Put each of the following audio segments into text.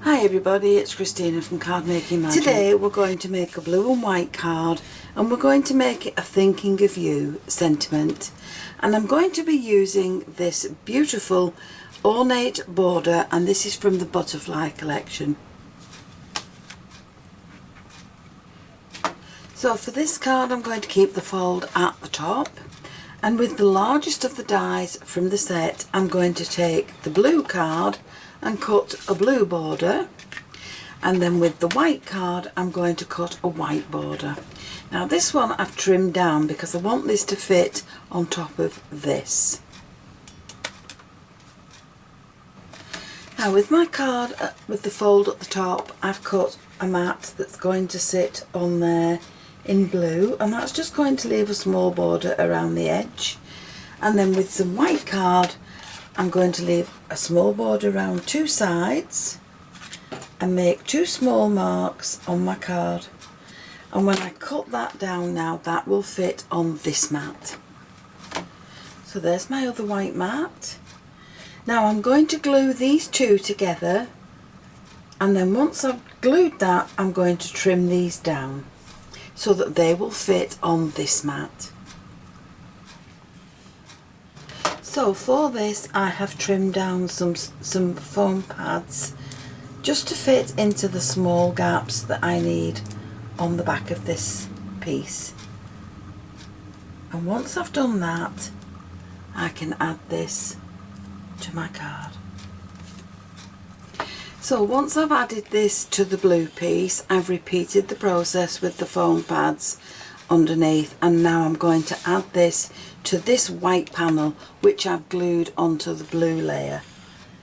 Hi everybody, it's Christina from Card Making Magic. Today we're going to make a blue and white card, and we're going to make it a thinking of you sentiment, and I'm going to be using this beautiful ornate border, and this is from the butterfly collection. So for this card I'm going to keep the fold at the top, and with the largest of the dies from the set I'm going to take the blue card and cut a blue border, and then with the white card I'm going to cut a white border. Now this one I've trimmed down because I want this to fit on top of this. Now with my card with the fold at the top, I've cut a mat that's going to sit on there in blue, and that's just going to leave a small border around the edge. And then with some white card I'm going to leave a small border around two sides and make two small marks on my card. And when I cut that down now, that will fit on this mat. So there's my other white mat. Now I'm going to glue these two together, and then once I've glued that I'm going to trim these down so that they will fit on this mat. So for this I have trimmed down some foam pads just to fit into the small gaps that I need on the back of this piece. And once I've done that, I can add this to my card. So once I've added this to the blue piece, I've repeated the process with the foam pads underneath, and now I'm going to add this to this white panel which I've glued onto the blue layer.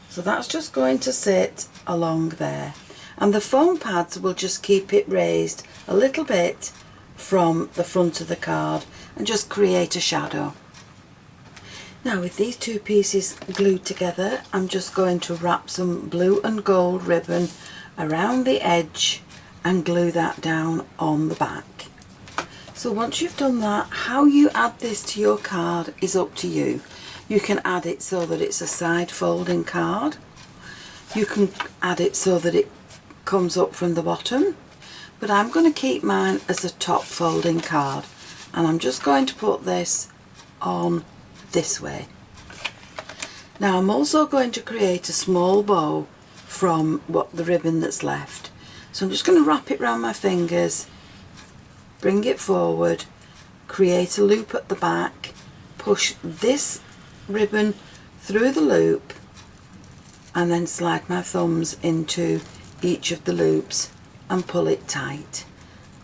So that's just going to sit along there, and the foam pads will just keep it raised a little bit from the front of the card and just create a shadow. Now with these two pieces glued together, I'm just going to wrap some blue and gold ribbon around the edge and glue that down on the back. So once you've done that, how you add this to your card is up to you. You can add it so that it's a side folding card. You can add it so that it comes up from the bottom, but I'm going to keep mine as a top folding card, and I'm just going to put this on this way. Now I'm also going to create a small bow from the ribbon that's left. So I'm just going to wrap it around my fingers, bring it forward, create a loop at the back, push this ribbon through the loop, and then slide my thumbs into each of the loops and pull it tight.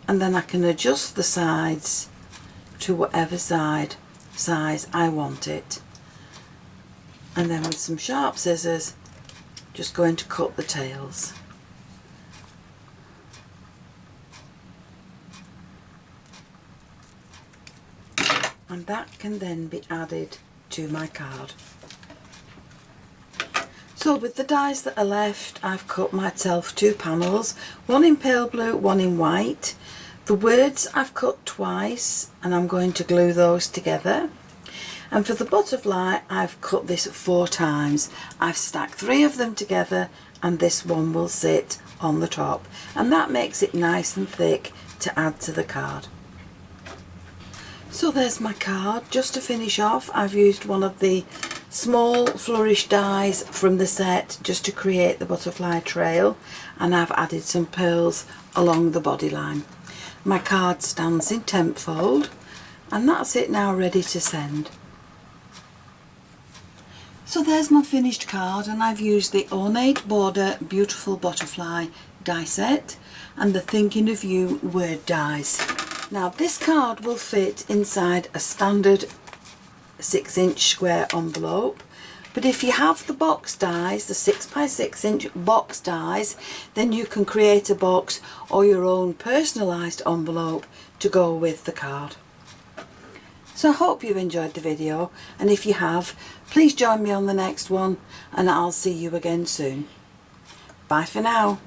And then I can adjust the sides to whatever size I want it. And then with some sharp scissors, just going to cut the tails. And that can then be added to my card. So with the dies that are left, I've cut myself two panels, one in pale blue, one in white. The words I've cut twice, and I'm going to glue those together. And for the butterfly I've cut this 4 times. I've stacked 3 of them together, and this one will sit on the top, and that makes it nice and thick to add to the card. So there's my card. Just to finish off, I've used one of the small flourish dies from the set just to create the butterfly trail, and I've added some pearls along the body line. My card stands in temp fold, and that's it now, ready to send. So there's my finished card, and I've used the ornate border beautiful butterfly die set and the thinking of you word dies. Now this card will fit inside a standard 6-inch square envelope, but if you have the box dies, the 6x6-inch box dies, then you can create a box or your own personalised envelope to go with the card. So I hope you've enjoyed the video, and if you have, please join me on the next one, and I'll see you again soon. Bye for now.